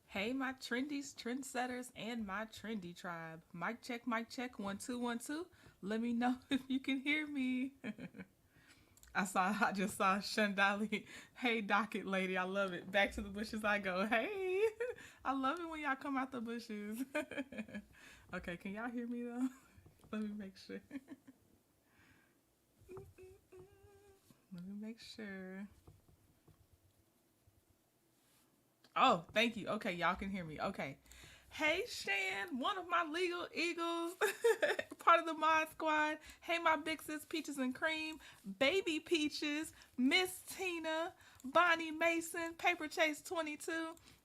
Hey, my trendies, trendsetters, and my trendy tribe. Mic check, 1 2 1 2. Let me know if you can hear me. I just saw Shandali. Hey, docket lady, I love it. Back to the bushes I go. Hey, I love it when y'all come out the bushes. Okay, can y'all hear me though? Let me make sure. Let me make sure. Oh, thank you. Okay, y'all can hear me. Okay. Hey, Shan, one of my legal eagles, part of the mod squad. Hey, my big sis, Peaches and Cream, Baby Peaches, Miss Tina, Bonnie Mason, Paper Chase 22,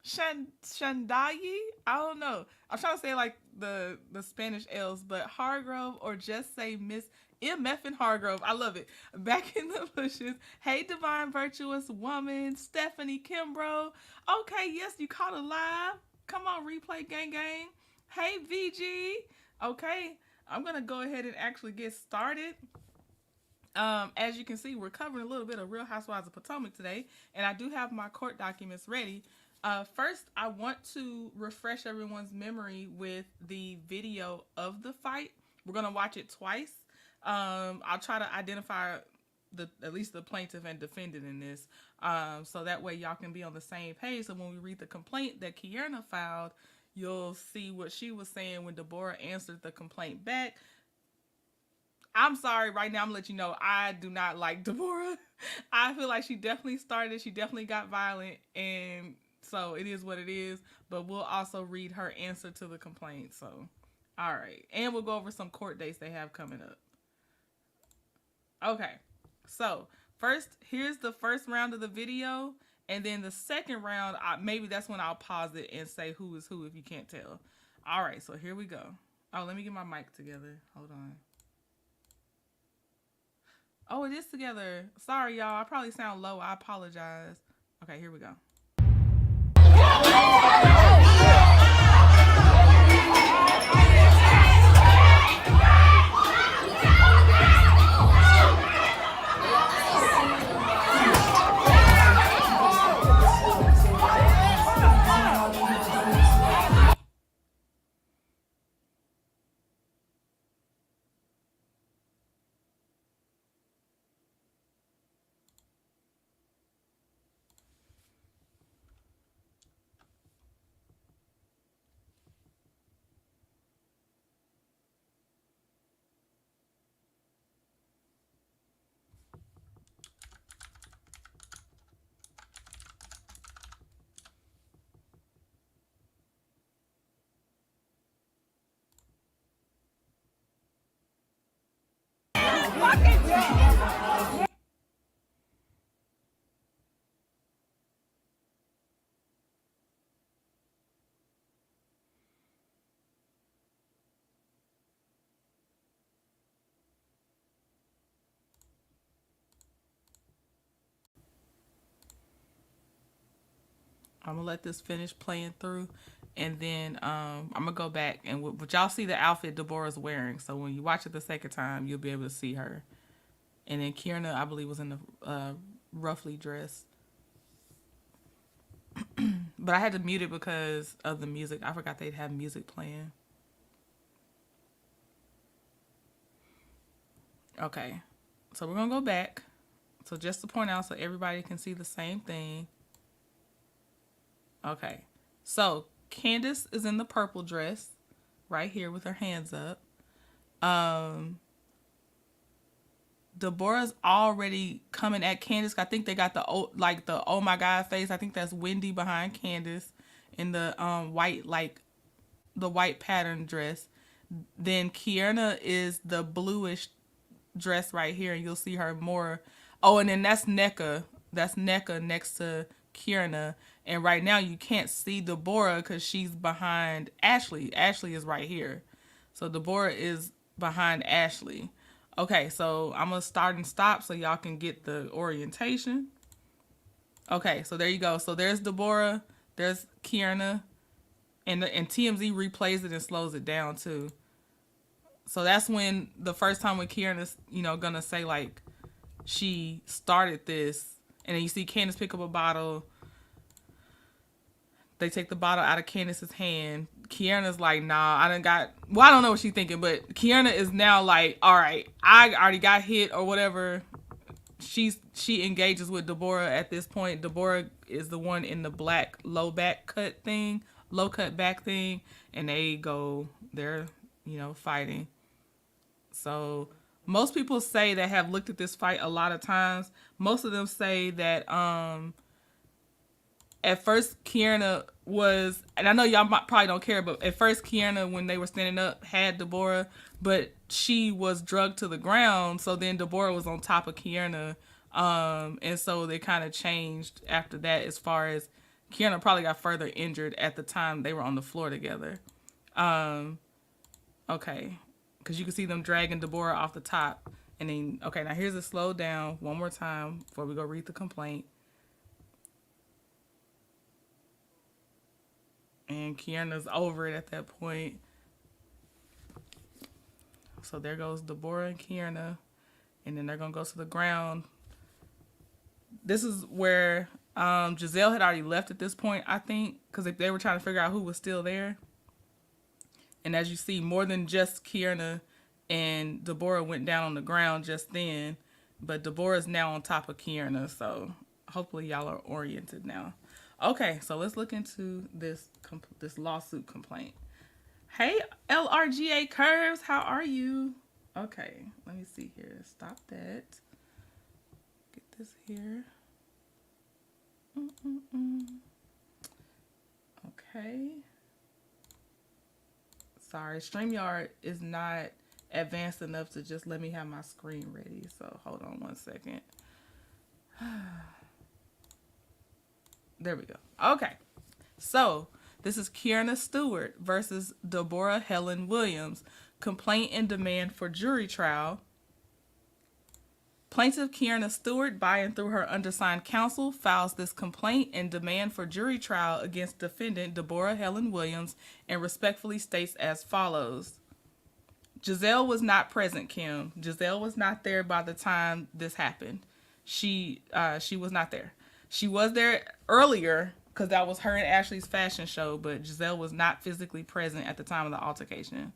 Shandayi. I don't know. I'm trying to say like the Spanish L's, but Hargrove or just say Miss MF and Hargrove. I love it. Back in the bushes. Hey, Divine Virtuous Woman, Stephanie Kimbrough. Okay, yes, you caught it live. Come on, replay gang gang. Hey, VG. Okay, I'm gonna go ahead and actually get started. As you can see, we're covering a little bit of Real Housewives of Potomac today, and I do have my court documents ready. First, I want to refresh everyone's memory with the video of the fight. We're gonna watch it twice. I'll try to identify at least the plaintiff and defendant in this, so that way y'all can be on the same page. So when we read the complaint that Keiarna filed, you'll see what she was saying when Deborah answered the complaint back. I'm sorry, right now I'm gonna let you know I do not like Deborah. I feel like she definitely started, she definitely got violent, and so it is what it is. But we'll also read her answer to the complaint. So, all right, and we'll go over some court dates they have coming up. Okay, so first, here's the first round of the video, and then the second round, maybe that's when I'll pause it and say who is who if you can't tell. All right, so here we go. Oh, let me get my mic together. Hold on. Oh, it is together. Sorry, y'all. I probably sound low. I apologize. Okay, here we go. I'm gonna let this finish playing through, and then I'm gonna go back and but y'all see the outfit Deborah's wearing. So when you watch it the second time, you'll be able to see her. And then Keiarna, I believe, was in the roughly dress. But I had to mute it because of the music. I forgot they'd have music playing. Okay, so we're gonna go back. So just to point out so everybody can see the same thing. Okay, so Candace is in the purple dress right here with her hands up. Deborah's already coming at Candace. I think they got the oh my god face. I think that's Wendy behind Candace in the white, like the white pattern dress. Then Keiarna is the bluish dress right here, and you'll see her more. Oh, and then that's NECA. That's NECA next to Keiarna. And right now you can't see Deborah because she's behind Ashley. Ashley is right here. So Deborah is behind Ashley. Okay, so I'm going to start and stop so y'all can get the orientation. Okay, so there you go. So there's Deborah. There's Keiarna. And TMZ replays it and slows it down too. So that's when the first time when Keiarna's, going to say like she started this. And then you see Candace pick up a bottle. They take the bottle out of Candace's hand. Keiarna's like, nah, I don't know what she's thinking, but Keiarna is now like, all right, I already got hit or whatever. She engages with Deborah at this point. Deborah is the one in the black low cut back thing, and they're fighting. So most people say that have looked at this fight a lot of times. Most of them say that at first Keiarna was, and I know y'all probably don't care, but at first Keiarna, when they were standing up, had Deborah, but she was drugged to the ground. So then Deborah was on top of Keiarna, and so they kind of changed after that. As far as Keiarna probably got further injured at the time they were on the floor together. Okay, because you can see them dragging Deborah off the top, and then now here's a slow down one more time before we go read the complaint. And Keiarna's over it at that point. So there goes Deborah and Keiarna. And then they're going to go to the ground. This is where Giselle had already left at this point, I think. Because they were trying to figure out who was still there. And as you see, more than just Keiarna and Deborah went down on the ground just then. But Deborah's now on top of Keiarna. So hopefully y'all are oriented now. Okay, so let's look into this lawsuit complaint. Hey, LRGA Curves, how are you? Okay, let me see here. Stop that. Get this here. Okay. Sorry, StreamYard is not advanced enough to just let me have my screen ready. So hold on one second. There we go. Okay. So this is Keiarna Stewart versus Deborah Helen Williams. Complaint and demand for jury trial. Plaintiff Keiarna Stewart, by and through her undersigned counsel, files this complaint and demand for jury trial against defendant Deborah Helen Williams and respectfully states as follows. Giselle was not present, Kim. Giselle was not there by the time this happened. She was not there. She was there earlier because that was her and Ashley's fashion show, but Giselle was not physically present at the time of the altercation.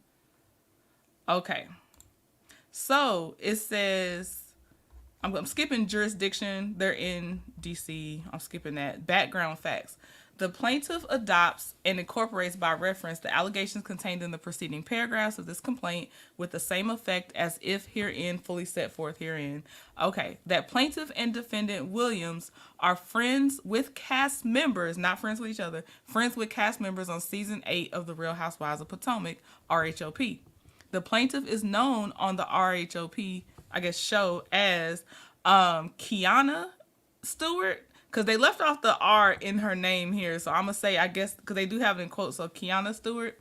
Okay. So it says, I'm skipping jurisdiction. They're in D.C. I'm skipping that. Background facts. The plaintiff adopts and incorporates by reference the allegations contained in the preceding paragraphs of this complaint with the same effect as if herein fully set forth herein. Okay, that plaintiff and defendant Williams are friends with cast members, not friends with each other, friends with cast members on season 8 of The Real Housewives of Potomac, RHOP. The plaintiff is known on the RHOP, show as Keiarna Stewart. Because they left off the R in her name here. So I'm going to say, because they do have it in quotes. So Keiarna Stewart.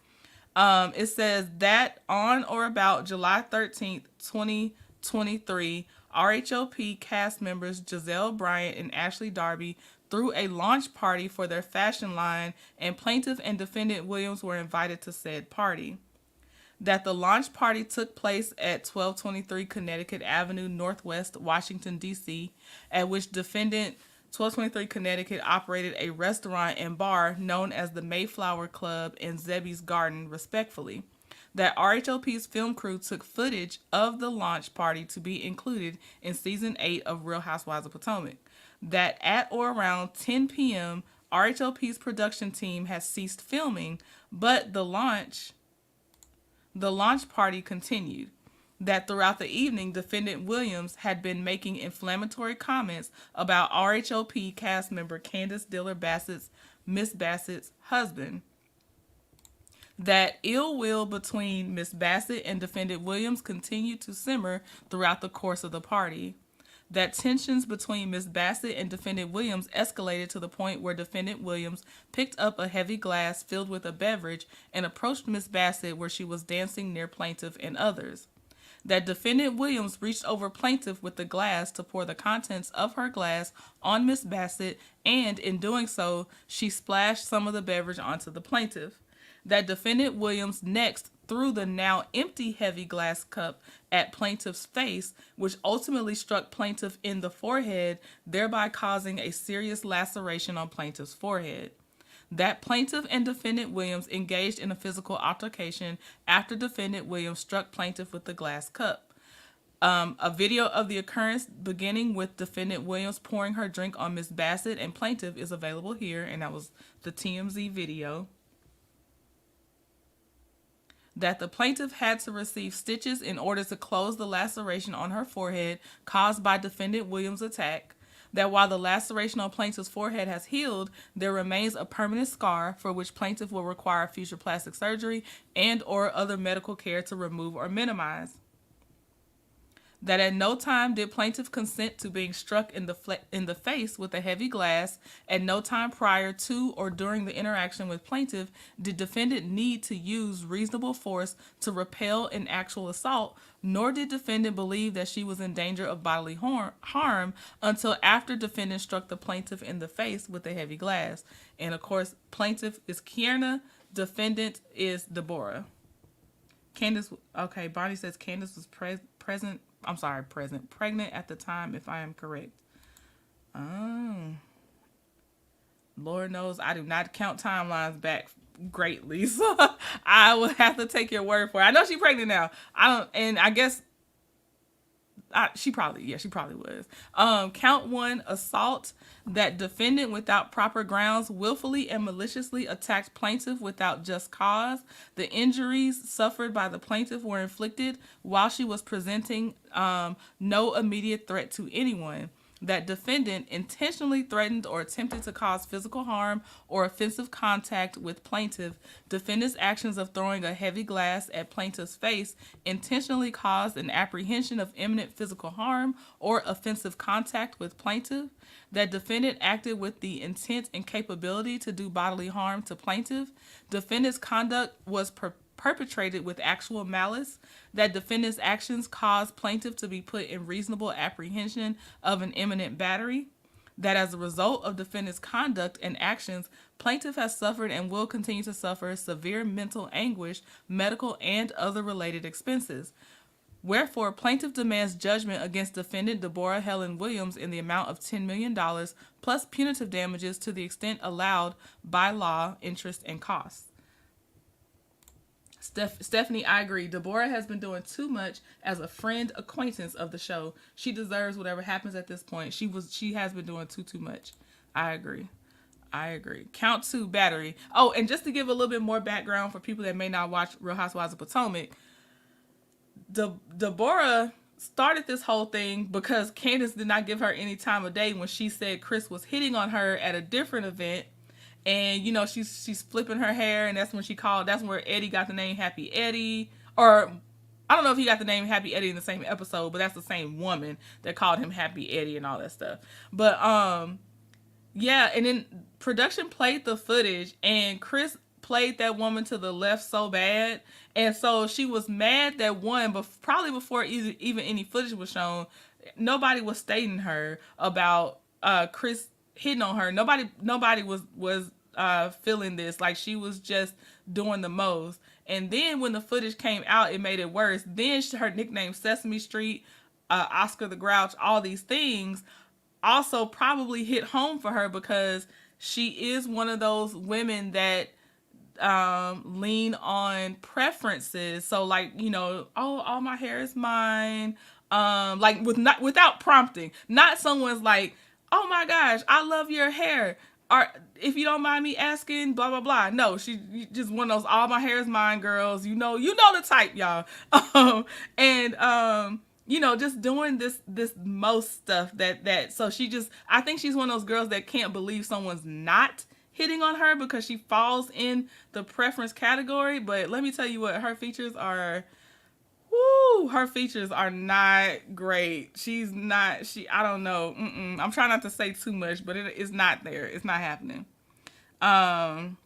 It says that on or about July 13th, 2023, RHOP cast members Giselle Bryant and Ashley Darby threw a launch party for their fashion line, and plaintiff and defendant Williams were invited to said party. That the launch party took place at 1223 Connecticut Avenue, Northwest, Washington, D.C., at which defendant 1223 Connecticut operated a restaurant and bar known as the Mayflower Club and Zebby's Garden, respectively. That RHOP's film crew took footage of the launch party to be included in Season 8 of Real Housewives of Potomac. That at or around 10 p.m., RHOP's production team has ceased filming, but the launch party continued. That throughout the evening, defendant Williams had been making inflammatory comments about RHOP cast member Candace Diller Bassett's, Miss Bassett's husband. That ill will between Miss Bassett and defendant Williams continued to simmer throughout the course of the party. That tensions between Miss Bassett and defendant Williams escalated to the point where defendant Williams picked up a heavy glass filled with a beverage and approached Miss Bassett where she was dancing near plaintiff and others. That defendant Williams reached over plaintiff with the glass to pour the contents of her glass on Miss Bassett, and in doing so, she splashed some of the beverage onto the plaintiff. That defendant Williams next threw the now empty heavy glass cup at plaintiff's face, which ultimately struck plaintiff in the forehead, thereby causing a serious laceration on plaintiff's forehead. That plaintiff and defendant Williams engaged in a physical altercation after defendant Williams struck plaintiff with the glass cup. A video of the occurrence beginning with defendant Williams pouring her drink on Miss Bassett and plaintiff is available here, and that was the TMZ video. That the plaintiff had to receive stitches in order to close the laceration on her forehead caused by defendant Williams' attack. That while the laceration on plaintiff's forehead has healed, there remains a permanent scar for which plaintiff will require future plastic surgery and or other medical care to remove or minimize. That at no time did plaintiff consent to being struck in the face with a heavy glass. At no time prior to or during the interaction with plaintiff did defendant need to use reasonable force to repel an actual assault, nor did defendant believe that she was in danger of bodily harm until after defendant struck the plaintiff in the face with a heavy glass. And of course, plaintiff is Keiarna, defendant is Deborah. Bonnie says Candace was pregnant at the time, if I am correct. Lord knows I do not count timelines back greatly, so I will have to take your word for it. I know she's pregnant now. She probably was. Count 1, assault. That defendant without proper grounds willfully and maliciously attacked plaintiff without just cause. The injuries suffered by the plaintiff were inflicted while she was presenting no immediate threat to anyone. That defendant intentionally threatened or attempted to cause physical harm or offensive contact with plaintiff. Defendant's actions of throwing a heavy glass at plaintiff's face intentionally caused an apprehension of imminent physical harm or offensive contact with plaintiff. That defendant acted with the intent and capability to do bodily harm to plaintiff. Defendant's conduct was perpetrated with actual malice. That defendant's actions caused plaintiff to be put in reasonable apprehension of an imminent battery. That as a result of defendant's conduct and actions, plaintiff has suffered and will continue to suffer severe mental anguish, medical and other related expenses. Wherefore, plaintiff demands judgment against defendant Deborah Helen Williams in the amount of $10 million plus punitive damages to the extent allowed by law, interest, and costs. Stephanie, I agree. Deborah has been doing too much as a friend acquaintance of the show. She deserves whatever happens at this point. She has been doing too much. I agree. Count 2, battery. Oh, and just to give a little bit more background for people that may not watch Real Housewives of Potomac, Deborah started this whole thing because Candace did not give her any time of day when she said Chris was hitting on her at a different event. And, you know, she's flipping her hair, and that's where Eddie got the name Happy Eddie. Or, I don't know if he got the name Happy Eddie in the same episode, but that's the same woman that called him Happy Eddie and all that stuff. But, yeah, and then production played the footage, and Chris played that woman to the left so bad. And so she was mad that but probably before even any footage was shown, nobody was stating her about Chris hitting on her. Nobody was feeling this. Like, she was just doing the most. And then when the footage came out, it made it worse. Then her nickname Sesame Street, Oscar the Grouch, all these things also probably hit home for her, because she is one of those women that lean on preferences. So, like, oh, all my hair is mine. Like, without prompting. Not someone's like, oh my gosh, I love your hair. Or, if you don't mind me asking, blah blah blah. No, she just one of those all my hair is mine girls. You know the type, y'all. And just doing this most stuff that so I think she's one of those girls that can't believe someone's not hitting on her, because she falls in the preference category. But let me tell you what, her features are not great. I don't know. I'm trying not to say too much, but it's not there. It's not happening. Bonnie,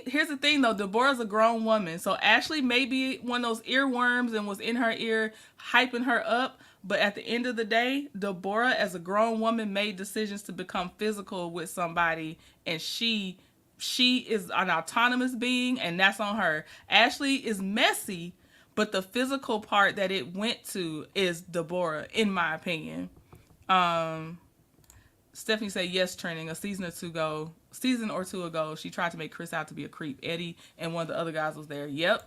here's the thing though, Deborah's a grown woman. So Ashley may be one of those earworms and was in her ear hyping her up. But at the end of the day, Deborah, as a grown woman, made decisions to become physical with somebody, and she is an autonomous being, and that's on her. Ashley is messy, but the physical part that it went to is Deborah, in my opinion. Stephanie said yes, training. A season or two ago, she tried to make Chris out to be a creep. Eddie and one of the other guys was there. Yep.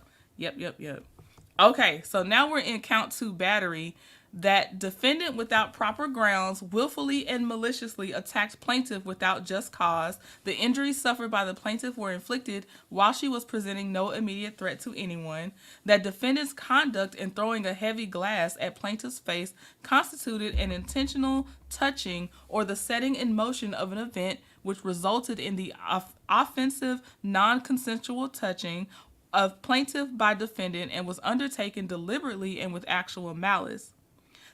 Okay, so now we're in count 2, battery. That defendant without proper grounds willfully and maliciously attacked plaintiff without just cause. The injuries suffered by the plaintiff were inflicted while she was presenting no immediate threat to anyone. That defendant's conduct in throwing a heavy glass at plaintiff's face constituted an intentional touching or the setting in motion of an event which resulted in the offensive non-consensual touching of plaintiff by defendant and was undertaken deliberately and with actual malice.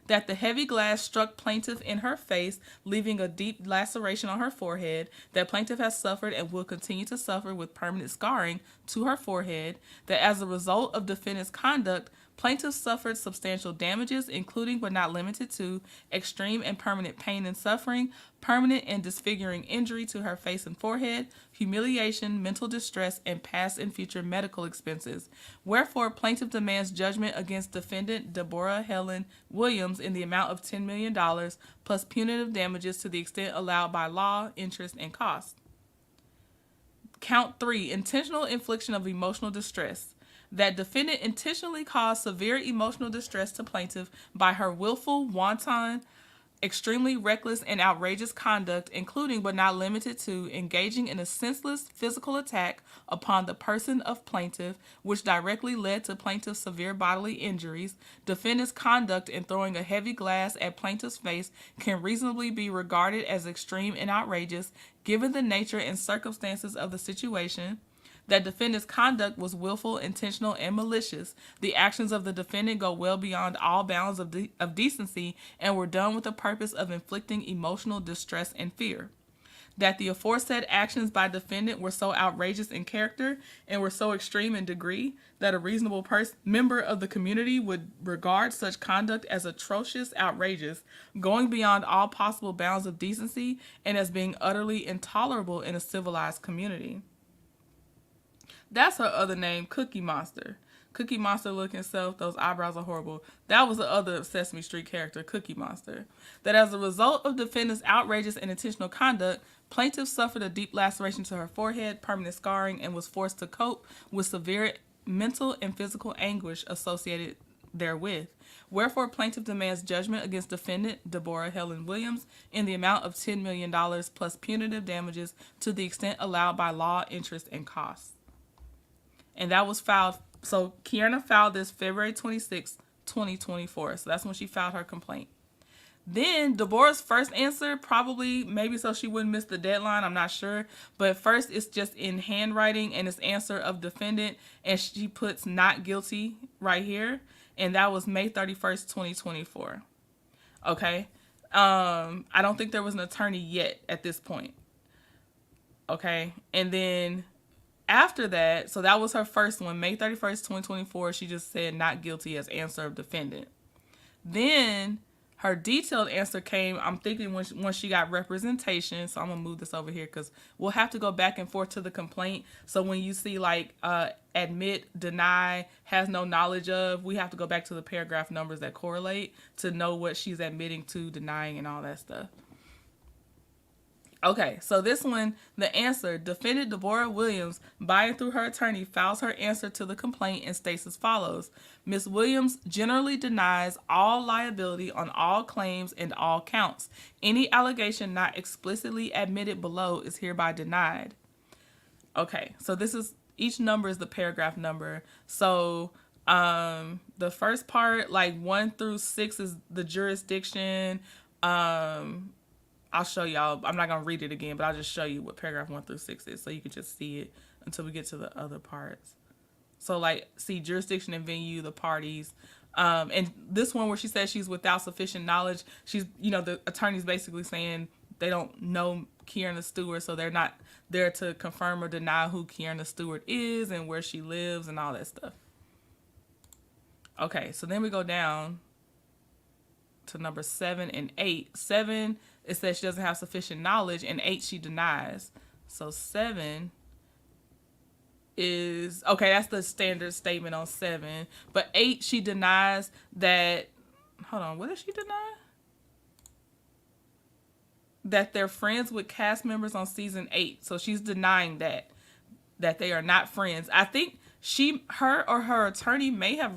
That the heavy glass struck plaintiff in her face, leaving a deep laceration on her forehead. That plaintiff has suffered and will continue to suffer with permanent scarring to her forehead. That as a result of defendant's conduct, plaintiff suffered substantial damages, including but not limited to extreme and permanent pain and suffering, permanent and disfiguring injury to her face and forehead, humiliation, mental distress, and past and future medical expenses. Wherefore, plaintiff demands judgment against defendant Deborah Helen Williams in the amount of $10 million, plus punitive damages to the extent allowed by law, interest, and cost. Count 3, intentional infliction of emotional distress. That defendant intentionally caused severe emotional distress to plaintiff by her willful, wanton, extremely reckless and outrageous conduct, including but not limited to engaging in a senseless physical attack upon the person of plaintiff, which directly led to plaintiff's severe bodily injuries. Defendant's conduct in throwing a heavy glass at plaintiff's face can reasonably be regarded as extreme and outrageous, given the nature and circumstances of the situation. That defendant's conduct was willful, intentional, and malicious. The actions of the defendant go well beyond all bounds of decency and were done with the purpose of inflicting emotional distress and fear. That the aforesaid actions by defendant were so outrageous in character and were so extreme in degree that a reasonable member of the community would regard such conduct as atrocious, outrageous, going beyond all possible bounds of decency, and as being utterly intolerable in a civilized community. That's her other name, Cookie Monster. Cookie Monster looking self, those eyebrows are horrible. That was the other Sesame Street character, Cookie Monster. That as a result of defendant's outrageous and intentional conduct, plaintiff suffered a deep laceration to her forehead, permanent scarring, and was forced to cope with severe mental and physical anguish associated therewith. Wherefore, plaintiff demands judgment against defendant Deborah Helen Williams in the amount of $10 million plus punitive damages to the extent allowed by law, interest, and costs. And that was filed, so Keiarna filed this February 26, 2024. So that's when she filed her complaint. Then Deborah's first answer, probably, maybe so she wouldn't miss the deadline, I'm not sure. But first it's just in handwriting and it's answer of defendant. And she puts not guilty right here. And that was May 31st, 2024. Okay. I don't think there was an attorney yet at this point. Okay. And then after that, so that was her first one, May 31st, 2024, she just said not guilty as answer of defendant. Then Her detailed answer came, I'm thinking, when she got representation. So I'm going to move this over here because we'll have to go back and forth to the complaint. So when you see like admit, deny, has no knowledge of, we have to go back to the paragraph numbers that correlate to know what she's admitting to, denying, and all that stuff. Okay, so this one, the answer, defendant Deborah Williams, by and through her attorney, files her answer to the complaint and states as follows. Ms. Williams generally denies all liability on all claims and all counts. Any allegation not explicitly admitted below is hereby denied. Okay, so this is, each number is the paragraph number. So the first part, like 1 through 6 is the jurisdiction. I'll show y'all. I'm not going to read it again, but I'll just show you what paragraph 1 through 6 is so you can just see it until we get to the other parts. So, like, see jurisdiction and venue, the parties. And this one where she says she's without sufficient knowledge, she's, the attorney's basically saying they don't know Keiarna Stewart, so they're not there to confirm or deny who Keiarna Stewart is and where she lives and all that stuff. Okay, so then we go down to number 7 and 8. 7, it says she doesn't have sufficient knowledge, and 8 she denies. So 7 is, okay, that's the standard statement on 7. But 8, she denies that, hold on, what does she deny? That they're friends with cast members on season 8. So she's denying that they are not friends. I think her or her attorney may have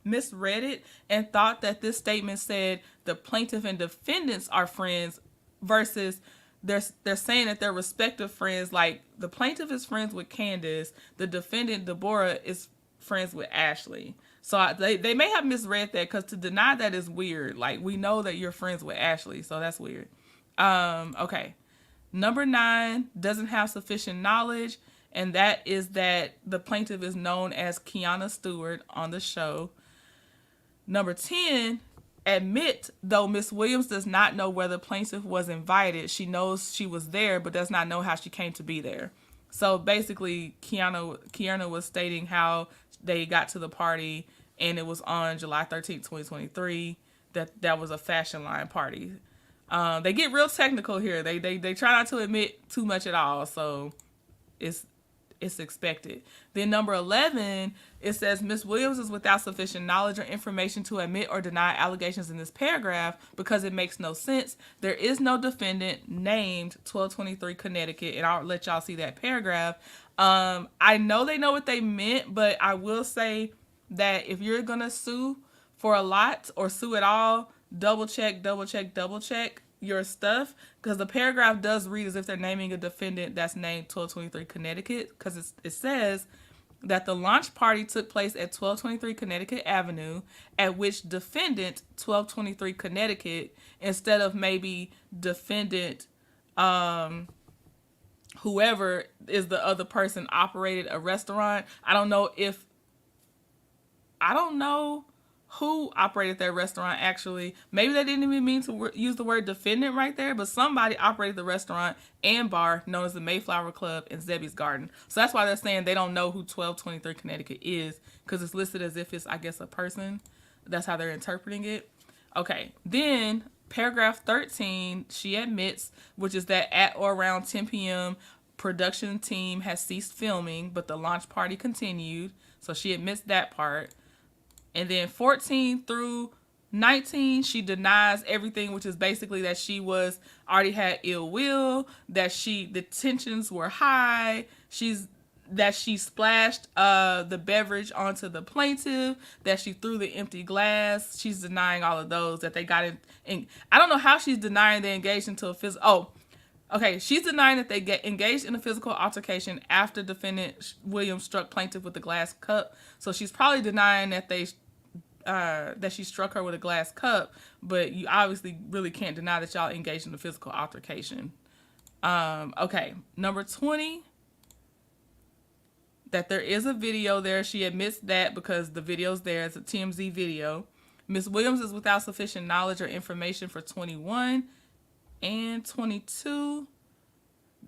misread it and thought that this statement said the plaintiff and defendants are friends versus they're saying that they're respective friends. Like the plaintiff is friends with Candace, the defendant Deborah is friends with Ashley. So they may have misread that, because to deny that is weird. Like, we know that you're friends with Ashley, so that's weird. Okay, number 9, doesn't have sufficient knowledge, and that is that the plaintiff is known as Keiarna Stewart on the show. Number 10, admit, though Miss Williams does not know whether plaintiff was invited. She knows she was there, but does not know how she came to be there. So basically, Keiarna was stating how they got to the party, and it was on July 13th, 2023. That was a fashion line party. They get real technical here. They try not to admit too much at all, so it's expected. Then number 11, it says Ms. Williams is without sufficient knowledge or information to admit or deny allegations in this paragraph because it makes no sense. There is no defendant named 1223 Connecticut, and I'll let y'all see that paragraph. I know they know what they meant, but I will say that if you're gonna sue for a lot or sue at all, double check your stuff, because the paragraph does read as if they're naming a defendant that's named 1223 Connecticut, because it says that the launch party took place at 1223 Connecticut Avenue, at which defendant 1223 Connecticut, instead of maybe defendant whoever is the other person, operated a restaurant. I don't know who operated that restaurant, actually. Maybe they didn't even mean to use the word defendant right there, but somebody operated the restaurant and bar known as the Mayflower Club and Zebby's Garden. So that's why they're saying they don't know who 1223 Connecticut is, because it's listed as if it's, I guess, a person. That's how they're interpreting it. Okay, then paragraph 13, she admits, which is that at or around 10 p.m., production team has ceased filming, but the launch party continued. So she admits that part. And then 14 through 19, she denies everything, which is basically that she already had ill will, that the tensions were high, that she splashed the beverage onto the plaintiff, that she threw the empty glass. She's denying all of those, that they got in. I don't know how she's denying they engaged into a physical. Oh, okay. She's denying that they get engaged in a physical altercation after defendant Williams struck plaintiff with the glass cup. So she's probably denying that that she struck her with a glass cup, but you obviously really can't deny that y'all engaged in a physical altercation. Okay, number 20, that there is a video there. She admits that because the video's there. It's a TMZ video. Ms. Williams is without sufficient knowledge or information for 21 and 22.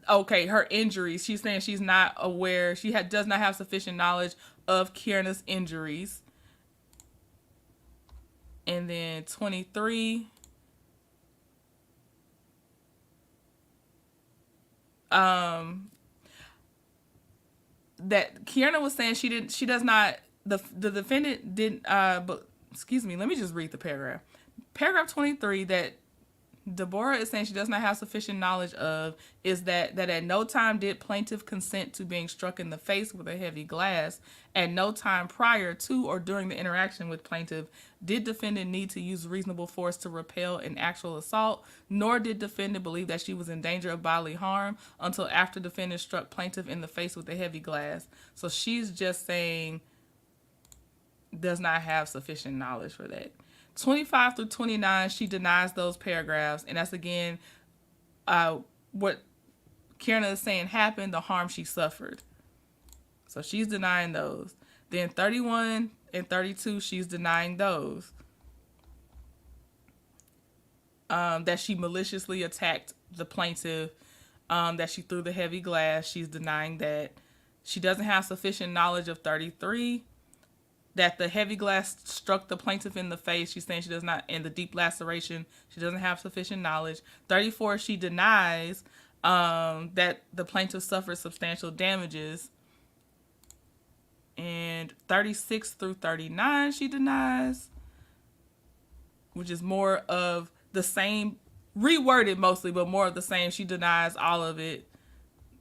Okay, her injuries. She's saying she's not aware. She does not have sufficient knowledge of Keiarna's injuries. And then 23, um that Keiarna was saying she does not, the defendant didn't, but excuse me, let me just read the paragraph. Paragraph 23 that Deborah is saying she does not have sufficient knowledge of is that at no time did plaintiff consent to being struck in the face with a heavy glass. At no time prior to or during the interaction with plaintiff did defendant need to use reasonable force to repel an actual assault, nor did defendant believe that she was in danger of bodily harm until after defendant struck plaintiff in the face with a heavy glass. So she's just saying does not have sufficient knowledge for that. 25 through 29, she denies those paragraphs, and that's again what Keiarna is saying happened, the harm she suffered. So she's denying those. Then 31 and 32, she's denying those. That she maliciously attacked the plaintiff, that she threw the heavy glass, she's denying that. She doesn't have sufficient knowledge of 33. That the heavy glass struck the plaintiff in the face. She's saying she does not, and the deep laceration, she doesn't have sufficient knowledge. 34, she denies that the plaintiff suffered substantial damages. And 36 through 39, she denies, which is more of the same, reworded mostly, but more of the same. She denies all of it.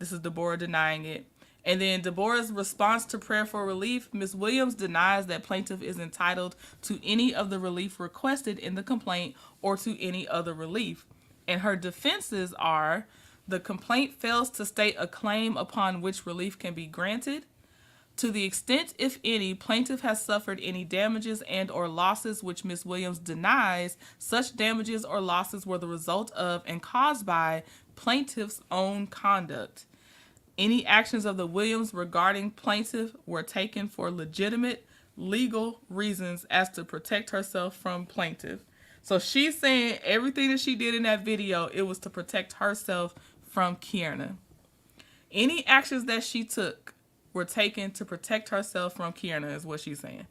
This is Deborah denying it. And then Deborah's response to prayer for relief, Ms. Williams denies that plaintiff is entitled to any of the relief requested in the complaint or to any other relief. And her defenses are, the complaint fails to state a claim upon which relief can be granted. To the extent, if any, plaintiff has suffered any damages and or losses which Ms. Williams denies, such damages or losses were the result of and caused by plaintiff's own conduct. Any actions of the Williams regarding plaintiff were taken for legitimate legal reasons as to protect herself from plaintiff. So she's saying everything that she did in that video, it was to protect herself from Keiarna. Any actions that she took were taken to protect herself from Keiarna is what she's saying.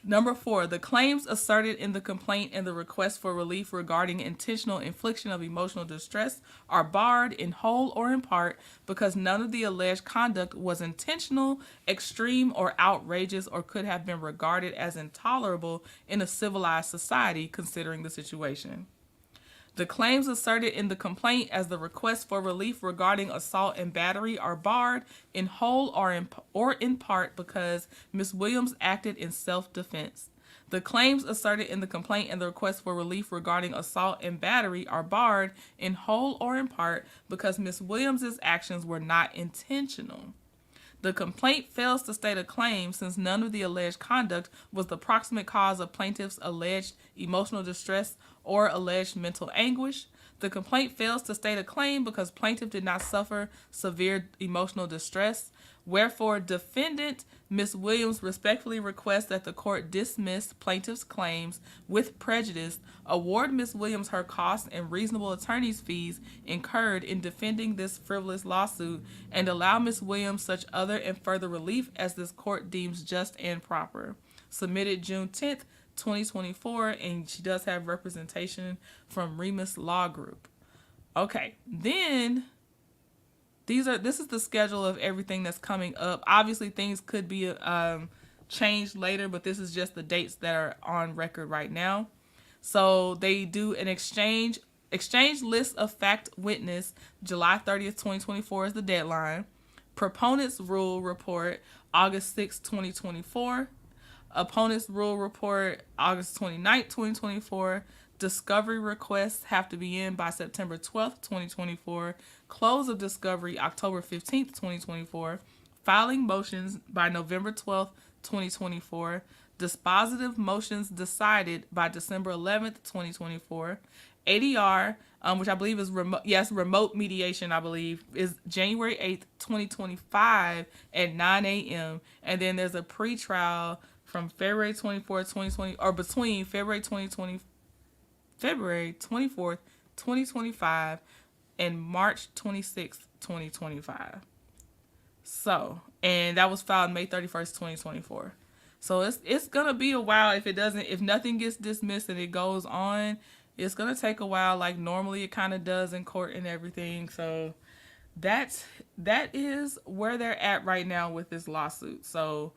Number 4, the claims asserted in the complaint and the request for relief regarding intentional infliction of emotional distress are barred in whole or in part because none of the alleged conduct was intentional, extreme, or outrageous or could have been regarded as intolerable in a civilized society considering the situation. The claims asserted in the complaint as the request for relief regarding assault and battery are barred in whole or in part because Ms. Williams acted in self-defense. The claims asserted in the complaint and the request for relief regarding assault and battery are barred in whole or in part because Ms. Williams' actions were not intentional. The complaint fails to state a claim since none of the alleged conduct was the proximate cause of plaintiff's alleged emotional distress or alleged mental anguish. The complaint fails to state a claim because plaintiff did not suffer severe emotional distress. Wherefore, defendant Ms. Williams respectfully requests that the court dismiss plaintiff's claims with prejudice, award Ms. Williams her costs and reasonable attorney's fees incurred in defending this frivolous lawsuit, and allow Ms. Williams such other and further relief as this court deems just and proper. Submitted June 10th, 2024, and she does have representation from Remus Law Group. Okay, then this is the schedule of everything that's coming up. Obviously, things could be changed later, but this is just the dates that are on record right now. So they do an exchange list of fact witness. July 30th, 2024 is the deadline. Proponents rule report August 6th, 2024. Opponents rule report August 29th, 2024. Discovery requests have to be in by September 12th, 2024. Close of discovery October 15th, 2024. Filing motions by November 12th, 2024. Dispositive motions decided by December 11th, 2024. ADR, which I believe is remote mediation, I believe, is January 8th, 2025 at 9 a.m. And then there's a pretrial from February 24th, 2020, or between February 24th, 2025 and March 26th, 2025. So, and that was filed May 31st, 2024. So it's gonna be a while if nothing gets dismissed and it goes on. It's gonna take a while, like normally it kind of does in court and everything. So that is where they're at right now with this lawsuit. So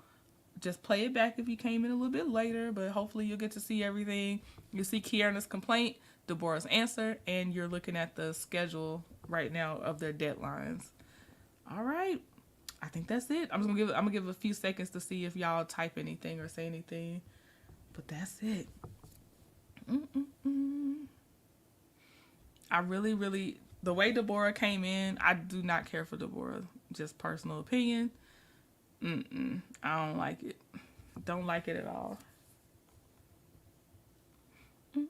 just play it back if you came in a little bit later, but hopefully you'll get to see everything. You'll see Keiarna's complaint, Deborah's answer, and you're looking at the schedule right now of their deadlines. All right. I think that's it. I'm gonna give a few seconds to see if y'all type anything or say anything. But that's it. I really, the way Deborah came in, I do not care for Deborah. Just personal opinion. I don't like it. Don't like it at all. I'm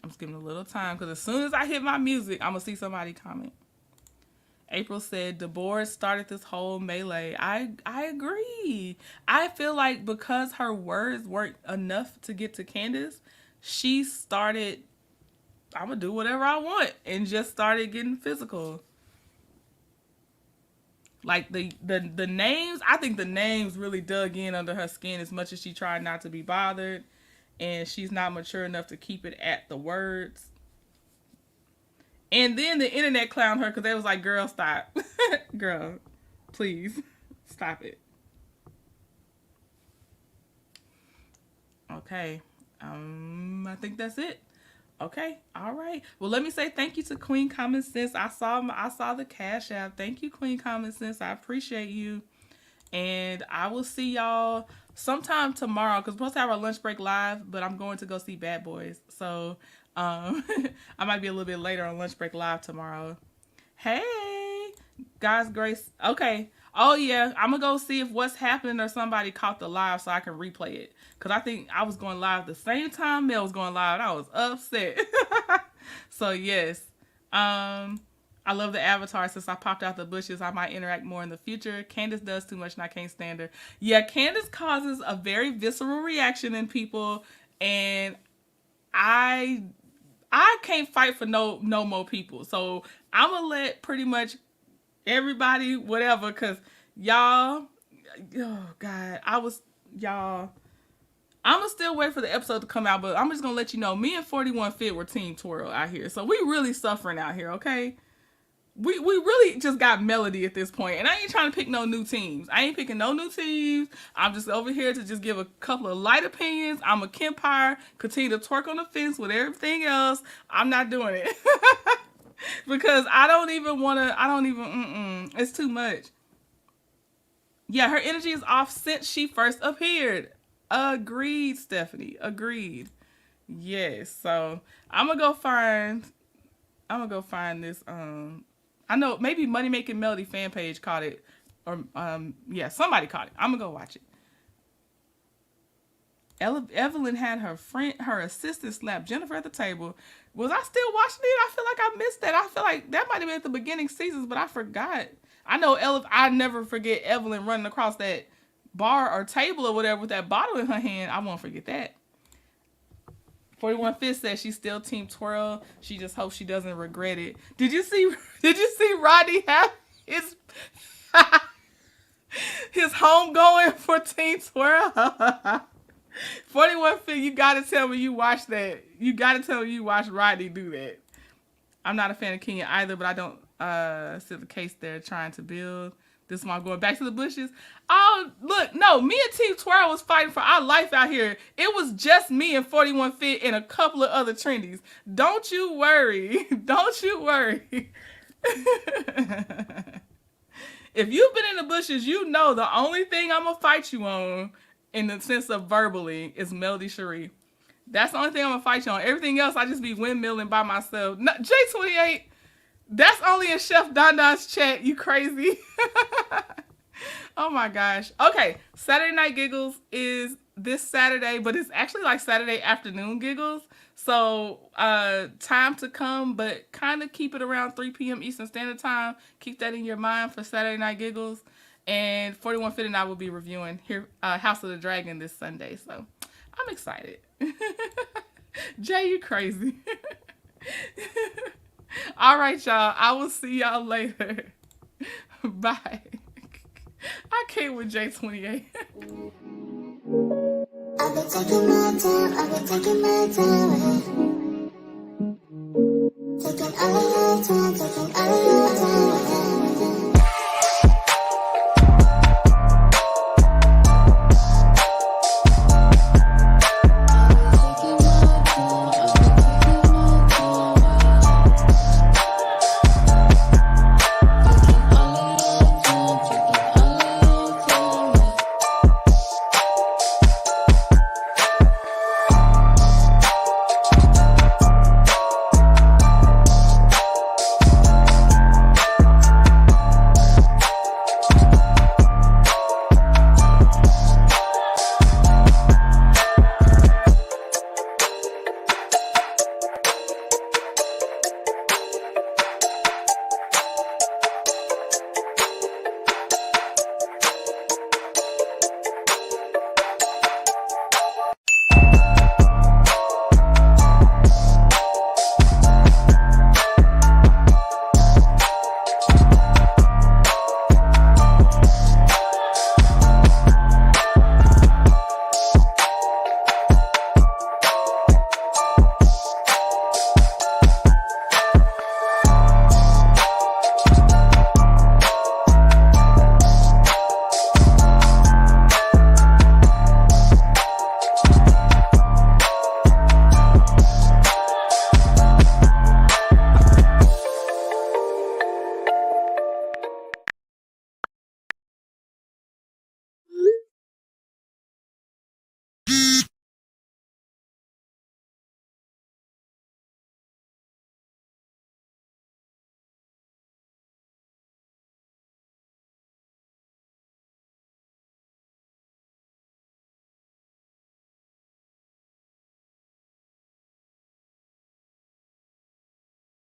just giving a little time because as soon as I hit my music, I'm gonna see somebody comment. April said Deborah started this whole melee. I agree. I feel like because her words weren't enough to get to Candace, she started, I'm gonna do whatever I want, and just started getting physical. Like the names, I think the names really dug in under her skin as much as she tried not to be bothered, and she's not mature enough to keep it at the words. And then the internet clowned her because they was like, girl, stop. Girl, please, stop it. Okay. I think that's it. Okay. All right. Well, let me say thank you to Queen Common Sense. I saw the Cash App. Thank you, Queen Common Sense. I appreciate you. And I will see y'all sometime tomorrow because we're supposed to have our lunch break live, but I'm going to go see Bad Boys. So I might be a little bit later on lunch break live tomorrow. Hey, God's grace. Okay. Oh yeah, I'm gonna go see if what's happening or somebody caught the live so I can replay it. Cause I think I was going live the same time Mel was going live. I was upset. So yes, I love the avatar. Since I popped out the bushes, I might interact more in the future. Candace does too much and I can't stand her. Yeah, Candace causes a very visceral reaction in people, and I can't fight for no more people. So I'm gonna let pretty much everybody whatever, cause y'all, oh God, I'm gonna still wait for the episode to come out, but I'm just gonna let you know, me and 41 Fit were Team Twirl out here, so we really suffering out here, okay? We really just got Melody at this point, and I ain't trying to pick no new teams. I ain't picking no new teams. I'm just over here to just give a couple of light opinions. I'm a Kempire, continue to twerk on the fence with everything else. I'm not doing it. Because I don't even, it's too much. Yeah, her energy is off since she first appeared. Agreed, Stephanie. Agreed. Yes, so I'm gonna go find this, I know maybe Money Making Melody fan page caught it. Or, yeah, somebody caught it. I'm gonna go watch it. Evelyn had her assistant slap Jennifer at the table. Was I still watching it? I feel like I missed that. I feel like that might have been at the beginning seasons, but I forgot. I know I never forget Evelyn running across that bar or table or whatever with that bottle in her hand. I won't forget that. 41 Fist says she's still Team Twirl. She just hopes she doesn't regret it. Did you see Rodney have his home going for Team Twirl? 41 Fit, you gotta tell me you watched that. You gotta tell me you watched Rodney do that. I'm not a fan of Kenya either, but I don't see the case they're trying to build. This one going back to the bushes. Oh, look, no, me and Team Twirl was fighting for our life out here. It was just me and 41 Fit and a couple of other trendies. Don't you worry. Don't you worry. If you've been in the bushes, you know the only thing I'm gonna fight you on in the sense of verbally is Melody Cherie. That's the only thing I'm gonna fight you on. Everything else, I just be windmilling by myself. No, J28, that's only in Chef Donda's chat, you crazy. Oh my gosh. Okay, Saturday Night Giggles is this Saturday, but it's actually like Saturday afternoon giggles. So time to come, but kind of keep it around 3 p.m. Eastern Standard Time. Keep that in your mind for Saturday Night Giggles. And 41 Fit and I will be reviewing here House of the Dragon this Sunday. So I'm excited. Jay, you crazy. All right, y'all. I will see y'all later. Bye. I can't with J28. I've been taking my time, taking all